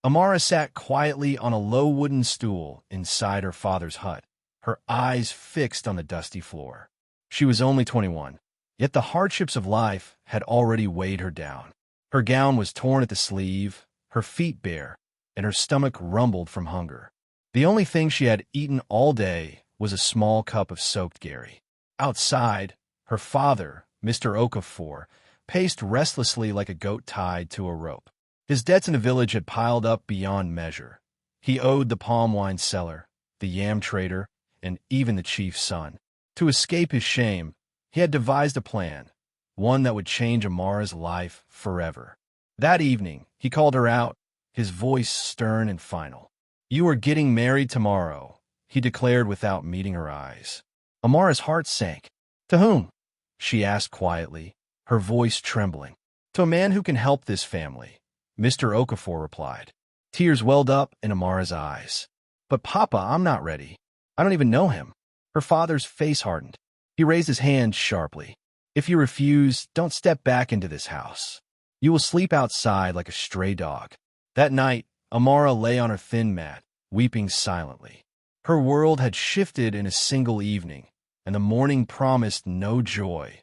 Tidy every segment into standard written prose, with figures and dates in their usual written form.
Amara sat quietly on a low wooden stool inside her father's hut, her eyes fixed on the dusty floor. She was only 21, yet the hardships of life had already weighed her down. Her gown was torn at the sleeve, her feet bare, and her stomach rumbled from hunger. The only thing she had eaten all day was a small cup of soaked Gary. Outside, her father, Mr. Okafor, paced restlessly like a goat tied to a rope. His debts in the village had piled up beyond measure. He owed the palm wine seller, the yam trader, and even the chief's son. To escape his shame, he had devised a plan, one that would change Amara's life forever. That evening, he called her out, his voice stern and final. "You are getting married tomorrow," he declared without meeting her eyes. Amara's heart sank. "To whom?" she asked quietly, her voice trembling. "To a man who can help this family," Mr. Okafor replied. Tears welled up in Amara's eyes. "But Papa, I'm not ready. I don't even know him." Her father's face hardened. He raised his hand sharply. "If you refuse, don't step back into this house. You will sleep outside like a stray dog." That night, Amara lay on her thin mat, weeping silently. Her world had shifted in a single evening, and the morning promised no joy,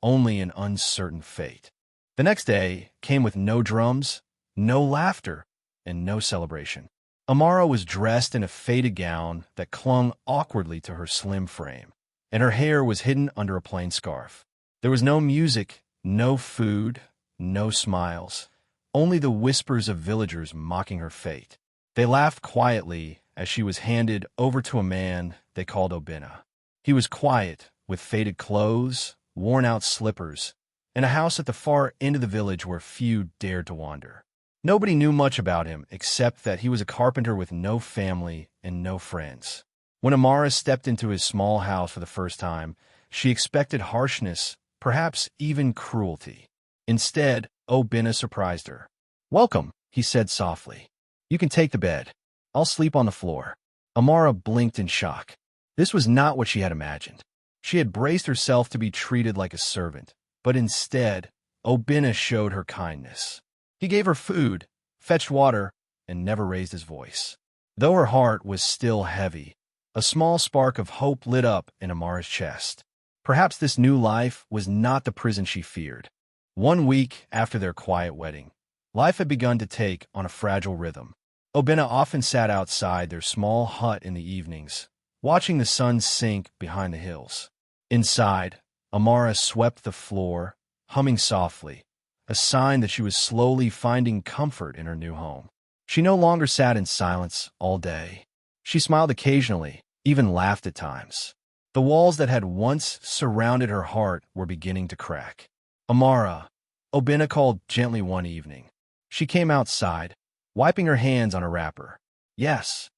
only an uncertain fate. The next day came with no drums, no laughter, and no celebration. Amara was dressed in a faded gown that clung awkwardly to her slim frame, and her hair was hidden under a plain scarf. There was no music, no food, no smiles, only the whispers of villagers mocking her fate. They laughed quietly as she was handed over to a man they called Obina. He was quiet, with faded clothes, worn-out slippers, and a house at the far end of the village where few dared to wander. Nobody knew much about him except that he was a carpenter with no family and no friends. When Amara stepped into his small house for the first time, she expected harshness, perhaps even cruelty. Instead, Obina surprised her. "Welcome," he said softly. "You can take the bed. I'll sleep on the floor." Amara blinked in shock. This was not what she had imagined. She had braced herself to be treated like a servant, but instead, Obina showed her kindness. He gave her food, fetched water, and never raised his voice. Though her heart was still heavy, a small spark of hope lit up in Amara's chest. Perhaps this new life was not the prison she feared. 1 week after their quiet wedding, life had begun to take on a fragile rhythm. Obina often sat outside their small hut in the evenings, watching the sun sink behind the hills. Inside, Amara swept the floor, humming softly, a sign that she was slowly finding comfort in her new home. She no longer sat in silence all day. She smiled occasionally, even laughed at times. The walls that had once surrounded her heart were beginning to crack. "Amara," Obina called gently one evening. She came outside, wiping her hands on a wrapper. "Yes,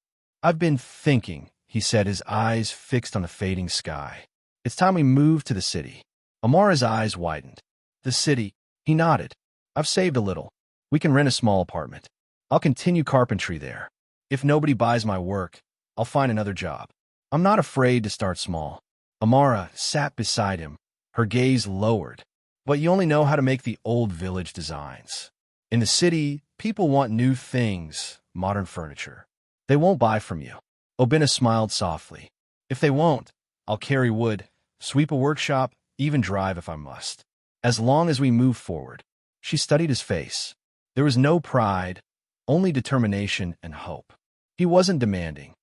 I've been thinking," he said, his eyes fixed on the fading sky. "It's time we moved to the city." Amara's eyes widened. "The city?" He nodded. "I've saved a little. We can rent a small apartment. I'll continue carpentry there. If nobody buys my work, I'll find another job. I'm not afraid to start small." Amara sat beside him, her gaze lowered. "But you only know how to make the old village designs. In the city, people want new things, modern furniture. They won't buy from you." Obina smiled softly. "If they won't, I'll carry wood, sweep a workshop, even drive if I must. As long as we move forward." She studied his face. There was no pride, only determination and hope. He wasn't demanding.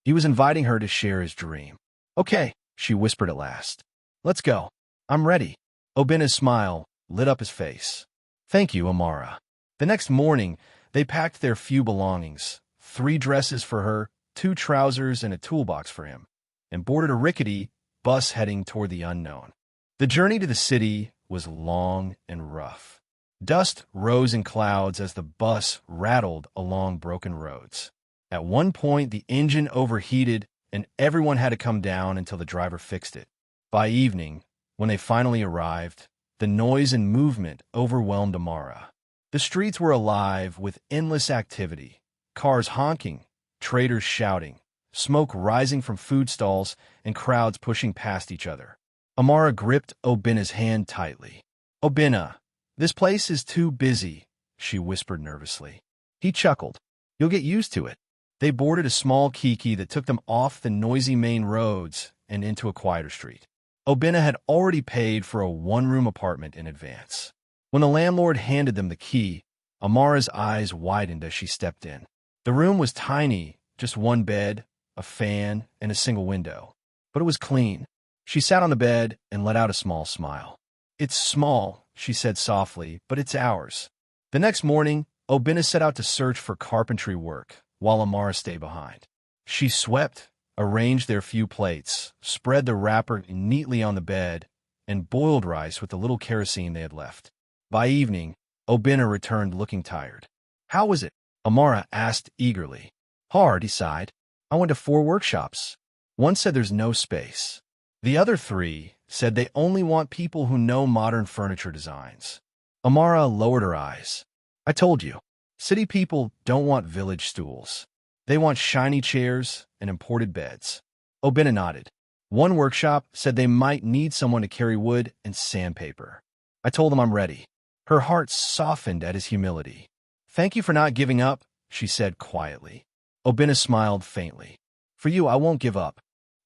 He was inviting her to share his dream. "Okay," she whispered at last. "Let's go. I'm ready." Obina's smile lit up his face. "Thank you, Amara." The next morning, they packed their few belongings, 3 dresses for her, 2 trousers, and a toolbox for him, and boarded a rickety bus heading toward the unknown. The journey to the city was long and rough. Dust rose in clouds as the bus rattled along broken roads. At one point, the engine overheated, and everyone had to come down until the driver fixed it. By evening, when they finally arrived, the noise and movement overwhelmed Amara. The streets were alive with endless activity, cars honking, traders shouting, smoke rising from food stalls, and crowds pushing past each other. Amara gripped Obina's hand tightly. "Obina, this place is too busy," she whispered nervously. He chuckled. You'll get used to it. They boarded a small kiki that took them off the noisy main roads and into a quieter street. Obinna had already paid for a one-room apartment in advance. When the landlord handed them the key, Amara's eyes widened as she stepped in. The room was tiny, just one bed, a fan, and a single window. But it was clean. She sat on the bed and let out a small smile. "It's small," she said softly, "but it's ours." The next morning, Obinna set out to search for carpentry work, while Amara stayed behind. She swept, arranged their few plates, spread the wrapper neatly on the bed, and boiled rice with the little kerosene they had left. By evening, Obinna returned looking tired. "How was it?" Amara asked eagerly. "Hard," he sighed. "I went to 4 workshops. One said there's no space. The other 3 said they only want people who know modern furniture designs." Amara lowered her eyes. "I told you, city people don't want village stools. They want shiny chairs and imported beds." Obinna nodded. "One workshop said they might need someone to carry wood and sandpaper. I told them I'm ready." Her heart softened at his humility. "Thank you for not giving up," she said quietly. Obinna smiled faintly. "For you, I won't give up."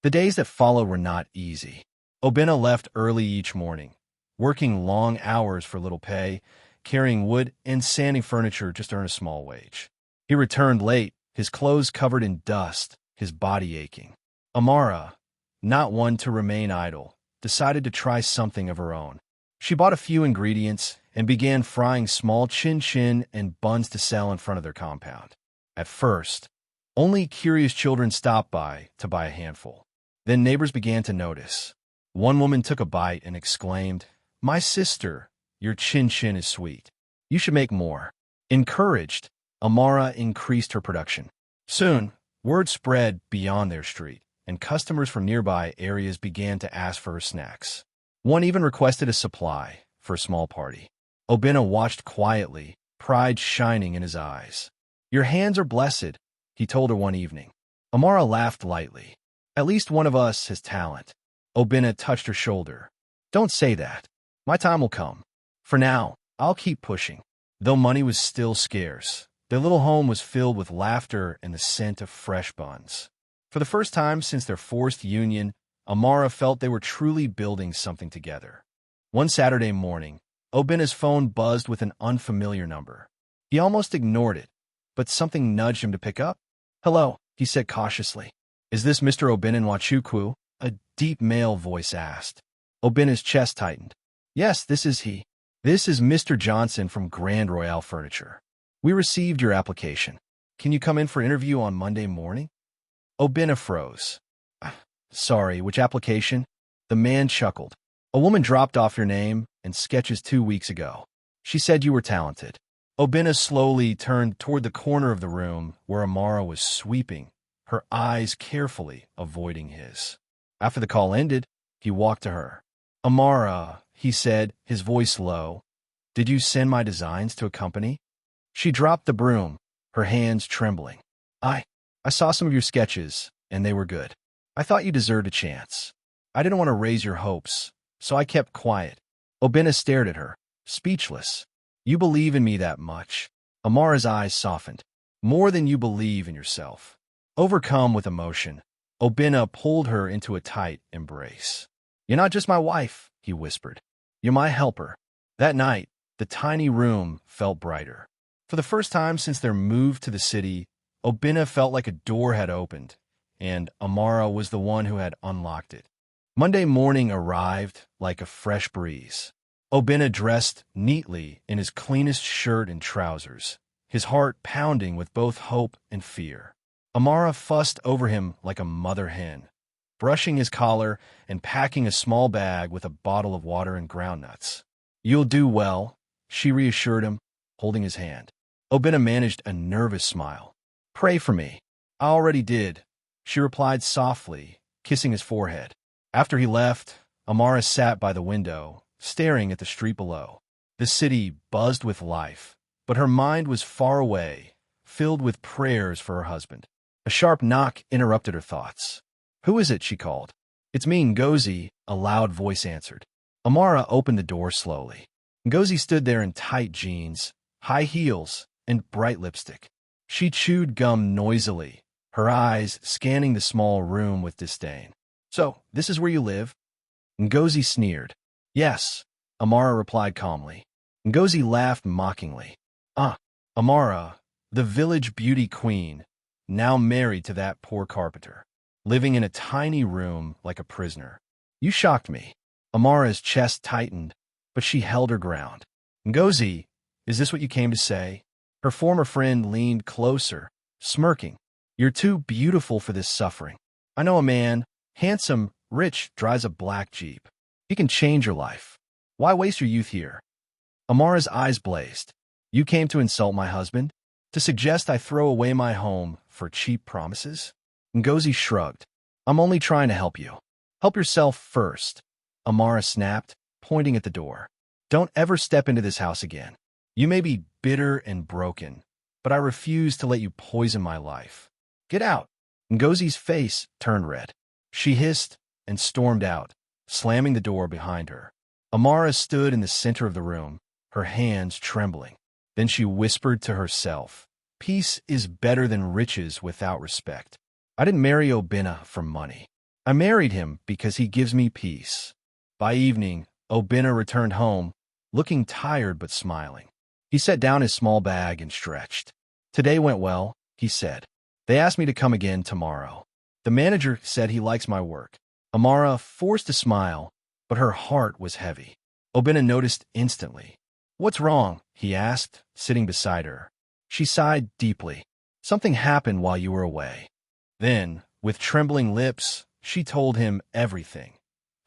The days that followed were not easy. Obinna left early each morning, working long hours for little pay, carrying wood and sanding furniture just to earn a small wage. He returned late, his clothes covered in dust, his body aching. Amara, not one to remain idle, decided to try something of her own. She bought a few ingredients and began frying small chin-chin and buns to sell in front of their compound. At first, only curious children stopped by to buy a handful. Then neighbors began to notice. One woman took a bite and exclaimed, "My sister, your chin-chin is sweet. You should make more." Encouraged, Amara increased her production. Soon, word spread beyond their street, and customers from nearby areas began to ask for her snacks. One even requested a supply for a small party. Obinna watched quietly, pride shining in his eyes. "Your hands are blessed," he told her one evening. Amara laughed lightly. "At least one of us has talent." Obinna touched her shoulder. "Don't say that. My time will come. For now, I'll keep pushing." Though money was still scarce, their little home was filled with laughter and the scent of fresh buns. For the first time since their forced union, Amara felt they were truly building something together. One Saturday morning, Obinna's phone buzzed with an unfamiliar number. He almost ignored it, but something nudged him to pick up. "Hello," he said cautiously. "Is this Mr. Obinna Nwachukwu?" a deep male voice asked. Obinna's chest tightened. "Yes, this is he. This is Mr. Johnson from Grand Royale Furniture. We received your application. Can you come in for interview on Monday morning?" Obinna froze. "Sorry, which application?" The man chuckled. "A woman dropped off your name and sketches 2 weeks ago. She said you were talented." Obinna slowly turned toward the corner of the room where Amara was sweeping, her eyes carefully avoiding his. After the call ended, he walked to her. "Amara," he said, his voice low, "did you send my designs to a company?" She dropped the broom, her hands trembling. I saw some of your sketches, and they were good. I thought you deserved a chance. I didn't want to raise your hopes, so I kept quiet." Obinna stared at her, speechless. "You believe in me that much?" Amara's eyes softened. "More than you believe in yourself." Overcome with emotion, Obinna pulled her into a tight embrace. "You're not just my wife," he whispered. "You're my helper." That night, the tiny room felt brighter. For the first time since their move to the city, Obinna felt like a door had opened, and Amara was the one who had unlocked it. Monday morning arrived like a fresh breeze. Obinna dressed neatly in his cleanest shirt and trousers, his heart pounding with both hope and fear. Amara fussed over him like a mother hen, brushing his collar and packing a small bag with a bottle of water and groundnuts. "You'll do well," she reassured him, holding his hand. Obinna managed a nervous smile. "Pray for me." "I already did," she replied softly, kissing his forehead. After he left, Amara sat by the window, staring at the street below. The city buzzed with life, but her mind was far away, filled with prayers for her husband. A sharp knock interrupted her thoughts. "Who is it?" she called. "It's me, Ngozi," a loud voice answered. Amara opened the door slowly. Ngozi stood there in tight jeans, high heels, and bright lipstick. She chewed gum noisily, her eyes scanning the small room with disdain. So, this is where you live? Ngozi sneered. Yes, Amara replied calmly. Ngozi laughed mockingly. Ah, Amara, the village beauty queen, now married to that poor carpenter, living in a tiny room like a prisoner. You shocked me. Amara's chest tightened, but she held her ground. Ngozi, is this what you came to say? Her former friend leaned closer, smirking. You're too beautiful for this suffering. I know a man, handsome, rich, drives a black Jeep. He can change your life. Why waste your youth here? Amara's eyes blazed. You came to insult my husband? To suggest I throw away my home for cheap promises? Ngozi shrugged. I'm only trying to help you. Help yourself first, Amara snapped, pointing at the door. Don't ever step into this house again. You may be bitter and broken, but I refuse to let you poison my life. Get out. Ngozi's face turned red. She hissed and stormed out, slamming the door behind her. Amara stood in the center of the room, her hands trembling. Then she whispered to herself, peace is better than riches without respect. I didn't marry Obinna for money. I married him because he gives me peace. By evening, Obinna returned home, looking tired but smiling. He set down his small bag and stretched. Today went well, he said. They asked me to come again tomorrow. The manager said he likes my work. Amara forced a smile, but her heart was heavy. Obinna noticed instantly. What's wrong? He asked, sitting beside her. She sighed deeply. Something happened while you were away. Then, with trembling lips, she told him everything.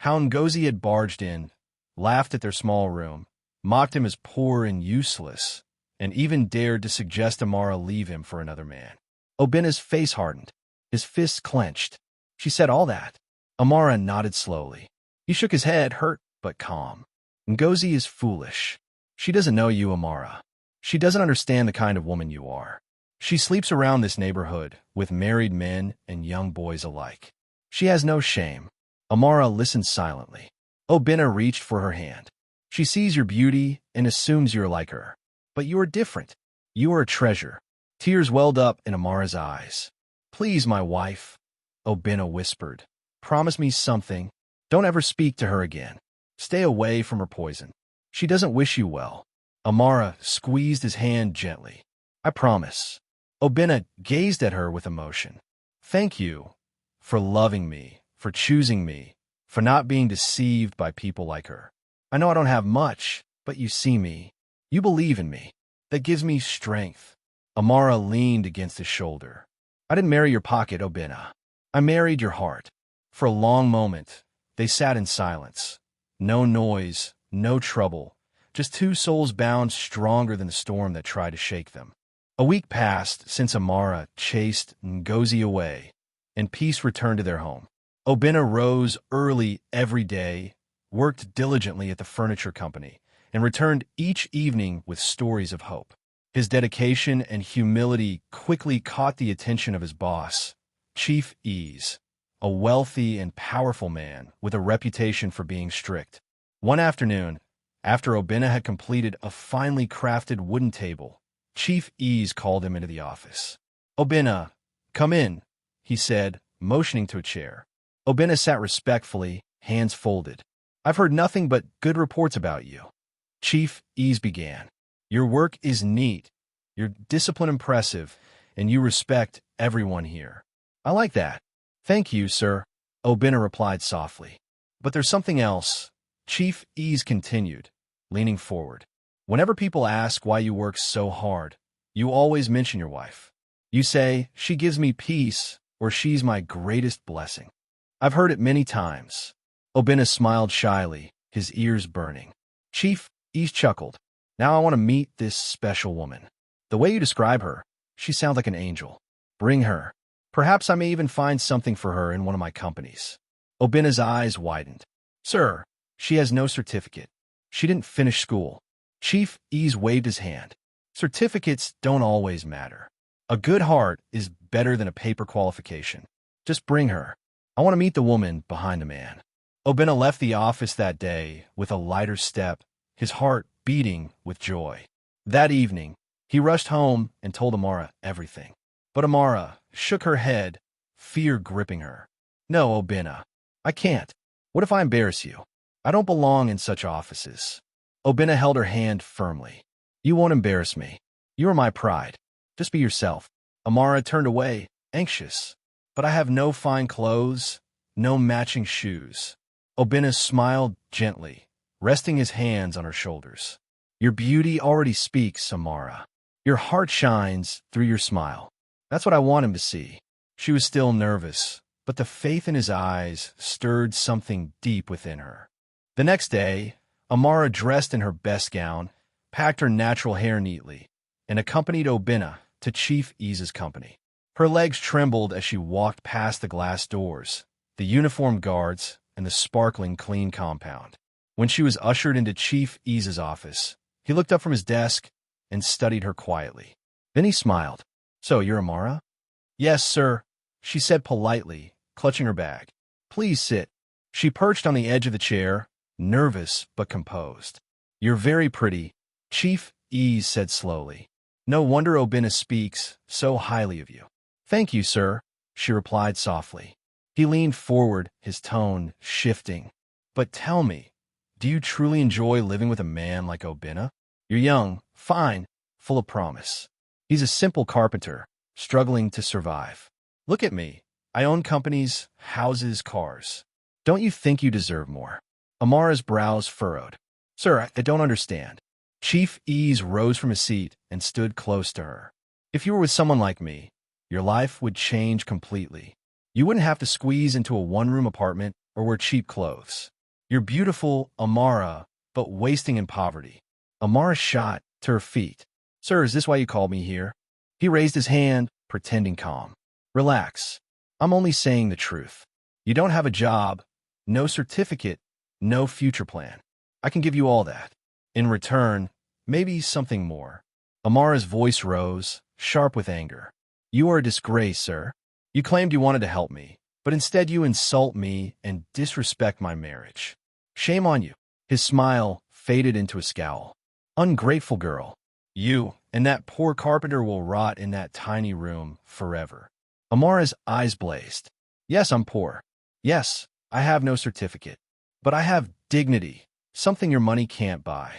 How Ngozi had barged in, laughed at their small room, mocked him as poor and useless, and even dared to suggest Amara leave him for another man. Obinna's face hardened, his fists clenched. She said all that. Amara nodded slowly. He shook his head, hurt but calm. Ngozi is foolish. She doesn't know you, Amara. She doesn't understand the kind of woman you are. She sleeps around this neighborhood with married men and young boys alike. She has no shame. Amara listened silently. Obinna reached for her hand. She sees your beauty and assumes you're like her. But you are different. You are a treasure. Tears welled up in Amara's eyes. Please, my wife, Obinna whispered. Promise me something. Don't ever speak to her again. Stay away from her poison. She doesn't wish you well. Amara squeezed his hand gently. I promise. Obinna gazed at her with emotion. Thank you for loving me, for choosing me, for not being deceived by people like her. I know I don't have much, but you see me. You believe in me. That gives me strength. Amara leaned against his shoulder. I didn't marry your pocket, Obinna. I married your heart. For a long moment, they sat in silence. No noise, no trouble, just two souls bound stronger than the storm that tried to shake them. A week passed since Amara chased Ngozi away, and peace returned to their home. Obinna rose early every day, worked diligently at the furniture company, and returned each evening with stories of hope. His dedication and humility quickly caught the attention of his boss, Chief Ease, a wealthy and powerful man with a reputation for being strict. One afternoon, after Obinna had completed a finely crafted wooden table, Chief Ease called him into the office. Obinna, come in, he said, motioning to a chair. Obinna sat respectfully, hands folded. I've heard nothing but good reports about you. Chief Ease began. Your work is neat, your discipline impressive, and you respect everyone here. I like that. Thank you, sir, Obinna replied softly. But there's something else, Chief Ease continued, leaning forward. Whenever people ask why you work so hard, you always mention your wife. You say, she gives me peace, or she's my greatest blessing. I've heard it many times. Obinna smiled shyly, his ears burning. Chief Ease chuckled. Now I want to meet this special woman. The way you describe her, she sounds like an angel. Bring her. Perhaps I may even find something for her in one of my companies. Obinna's eyes widened. Sir, she has no certificate. She didn't finish school. Chief Ease waved his hand. Certificates don't always matter. A good heart is better than a paper qualification. Just bring her. I want to meet the woman behind the man. Obinna left the office that day with a lighter step, his heart beating with joy. That evening, He rushed home and told Amara everything. But Amara shook her head, fear gripping her. No, Obinna, I can't. What if I embarrass you? I don't belong in such offices. Obinna held her hand firmly. You won't embarrass me. You are my pride. Just be yourself. Amara turned away, anxious. But I have no fine clothes, no matching shoes. Obinna smiled gently, resting his hands on her shoulders. Your beauty already speaks, Amara. Your heart shines through your smile. That's what I want him to see. She was still nervous, but the faith in his eyes stirred something deep within her. The next day, Amara dressed in her best gown, packed her natural hair neatly, and accompanied Obinna to Chief Ease's company. Her legs trembled as she walked past the glass doors, the uniformed guards, and the sparkling clean compound. When she was ushered into Chief Ease's office, he looked up from his desk and studied her quietly. Then he smiled. So, you're Amara? Yes, sir, she said politely, clutching her bag. Please sit. She perched on the edge of the chair, nervous but composed. You're very pretty, Chief Ease said slowly. No wonder Obinna speaks so highly of you. Thank you, sir, she replied softly. He leaned forward, his tone shifting. But tell me, do you truly enjoy living with a man like Obinna? You're young, fine, full of promise. He's a simple carpenter, struggling to survive. Look at me. I own companies, houses, cars. Don't you think you deserve more? Amara's brows furrowed. Sir, I don't understand. Chief Ease rose from his seat and stood close to her. If you were with someone like me, your life would change completely. You wouldn't have to squeeze into a one-room apartment or wear cheap clothes. You're beautiful, Amara, but wasting in poverty. Amara shot to her feet. Sir, is this why you called me here? He raised his hand, pretending calm. Relax. I'm only saying the truth. You don't have a job, no certificate, no future plan. I can give you all that. In return, maybe something more. Amara's voice rose, sharp with anger. You are a disgrace, sir. You claimed you wanted to help me, but instead you insult me and disrespect my marriage. Shame on you. His smile faded into a scowl. Ungrateful girl. You and that poor carpenter will rot in that tiny room forever. Amara's eyes blazed. Yes, I'm poor. Yes, I have no certificate. But I have dignity, something your money can't buy.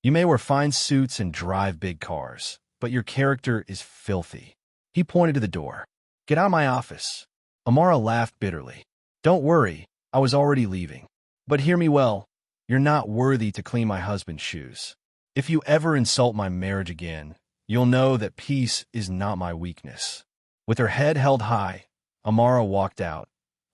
You may wear fine suits and drive big cars, but your character is filthy. He pointed to the door. Get out of my office. Amara laughed bitterly. Don't worry, I was already leaving. But hear me well, you're not worthy to clean my husband's shoes. If you ever insult my marriage again, you'll know that peace is not my weakness. With her head held high, Amara walked out,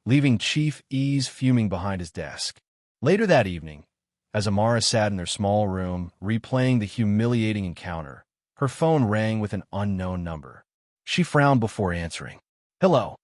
leaving Chief Ease fuming behind his desk. Later that evening, as Amara sat in their small room, replaying the humiliating encounter, her phone rang with an unknown number. She frowned before answering. Hello.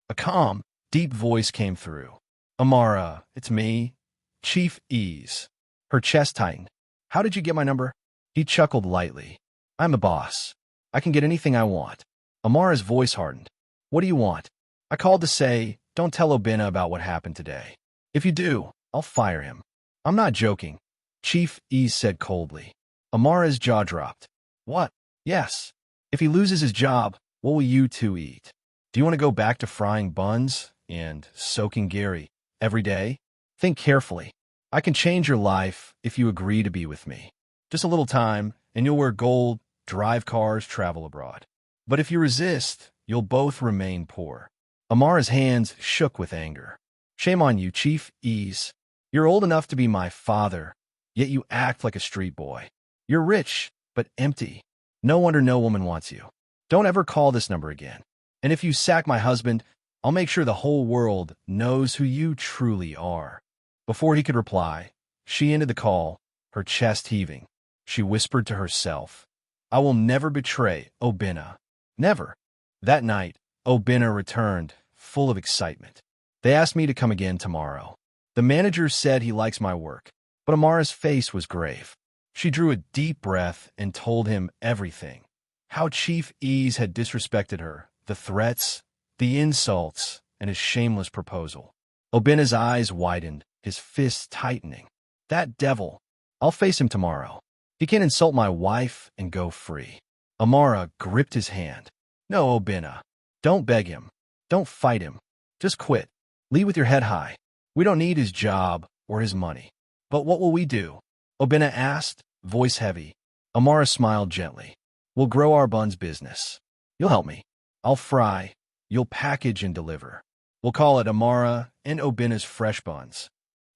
A calm, deep voice came through. Amara, it's me, Chief Ease. Her chest tightened. How did you get my number? He chuckled lightly. I'm the boss. I can get anything I want. Amara's voice hardened. What do you want? I called to say, don't tell Obinna about what happened today. If you do, I'll fire him. I'm not joking, Chief Ease said coldly. Amara's jaw dropped. What? Yes. If he loses his job, what will you two eat? Do you want to go back to frying buns and soaking Gary every day? Think carefully. I can change your life if you agree to be with me. Just a little time, and you'll wear gold, drive cars, travel abroad. But if you resist, you'll both remain poor. Amara's hands shook with anger. Shame on you, Chief Ease. You're old enough to be my father, yet you act like a street boy. You're rich, but empty. No wonder no woman wants you. Don't ever call this number again. And if you sack my husband, I'll make sure the whole world knows who you truly are. Before he could reply, she ended the call, her chest heaving. She whispered to herself, I will never betray Obinna. Never. That night, Obinna returned, full of excitement. They asked me to come again tomorrow. The manager said he likes my work, but Amara's face was grave. She drew a deep breath and told him everything. How Chief Ease had disrespected her, the threats, the insults, and his shameless proposal. Obinna's eyes widened, his fists tightening. That devil. I'll face him tomorrow. He can insult my wife and go free. Amara gripped his hand. No, Obina. Don't beg him. Don't fight him. Just quit. Leave with your head high. We don't need his job or his money. But what will we do? Obina asked, voice heavy. Amara smiled gently. We'll grow our buns business. You'll help me. I'll fry. You'll package and deliver. We'll call it Amara and Obina's Fresh Buns.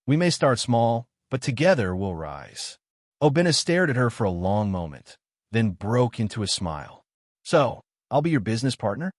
We may start small, but together we'll rise. Obina stared at her for a long moment, then broke into a smile. So, I'll be your business partner?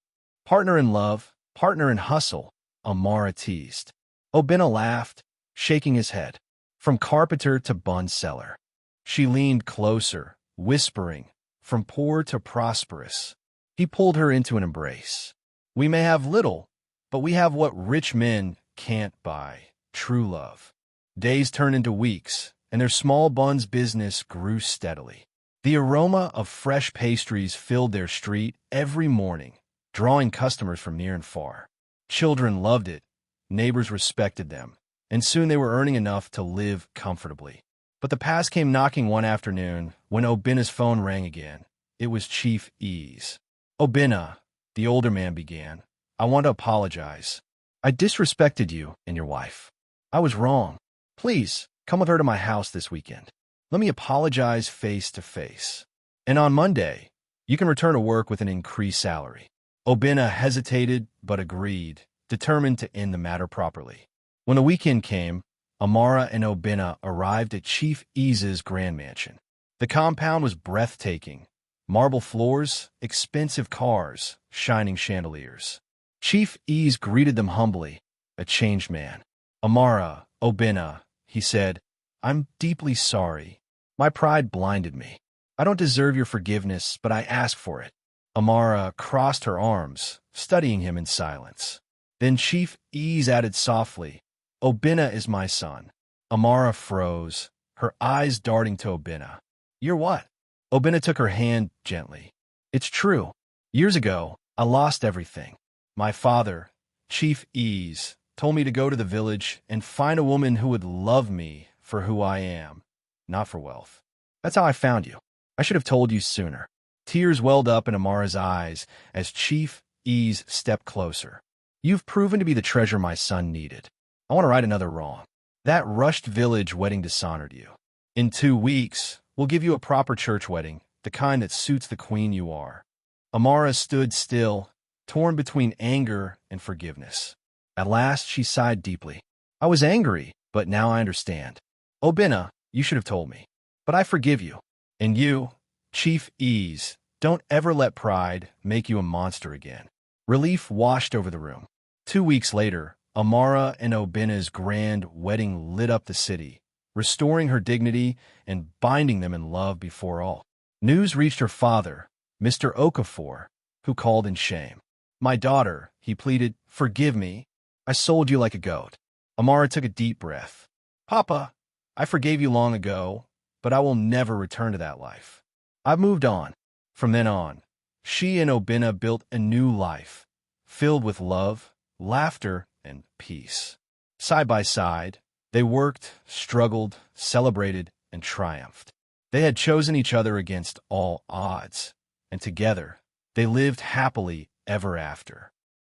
Partner in love, partner in hustle, Amara teased. Obina laughed, shaking his head. From carpenter to bun seller. She leaned closer, whispering, from poor to prosperous. He pulled her into an embrace. We may have little, but we have what rich men can't buy, true love. Days turned into weeks, and their small buns business grew steadily. The aroma of fresh pastries filled their street every morning, drawing customers from near and far. Children loved it, neighbors respected them, and soon they were earning enough to live comfortably. But the past came knocking one afternoon when Obina's phone rang again. It was Chief Ease. Obina, the older man began, I want to apologize. I disrespected you and your wife. I was wrong. Please, come with her to my house this weekend. Let me apologize face to face. And on Monday, you can return to work with an increased salary. Obina hesitated but agreed, determined to end the matter properly. When the weekend came, Amara and Obina arrived at Chief Ease's grand mansion. The compound was breathtaking. Marble floors, expensive cars, shining chandeliers. Chief Ease greeted them humbly, a changed man. Amara, Obina, he said, I'm deeply sorry. My pride blinded me. I don't deserve your forgiveness, but I ask for it. Amara crossed her arms, studying him in silence. Then Chief Ease added softly, Obina is my son. Amara froze, her eyes darting to Obina. You're what? Obina took her hand gently. It's true. Years ago, I lost everything. My father, Chief Ease, told me to go to the village and find a woman who would love me for who I am, not for wealth. That's how I found you. I should have told you sooner. Tears welled up in Amara's eyes as Chief Ease stepped closer. You've proven to be the treasure my son needed. I want to right another wrong. That rushed village wedding dishonored you. In 2 weeks, we'll give you a proper church wedding, the kind that suits the queen you are. Amara stood still, torn between anger and forgiveness. At last, she sighed deeply. I was angry, but now I understand. Obina, you should have told me. But I forgive you. And you, Chief Ease, don't ever let pride make you a monster again. Relief washed over the room. 2 weeks later, Amara and Obina's grand wedding lit up the city, restoring her dignity and binding them in love before all. News reached her father, Mr. Okafor, who called in shame. My daughter, he pleaded, forgive me. I sold you like a goat. Amara took a deep breath. Papa, I forgave you long ago, but I will never return to that life. I've moved on. From then on, she and Obina built a new life, filled with love, laughter, and peace. Side by side, they worked, struggled, celebrated, and triumphed. They had chosen each other against all odds, and together, they lived happily ever after.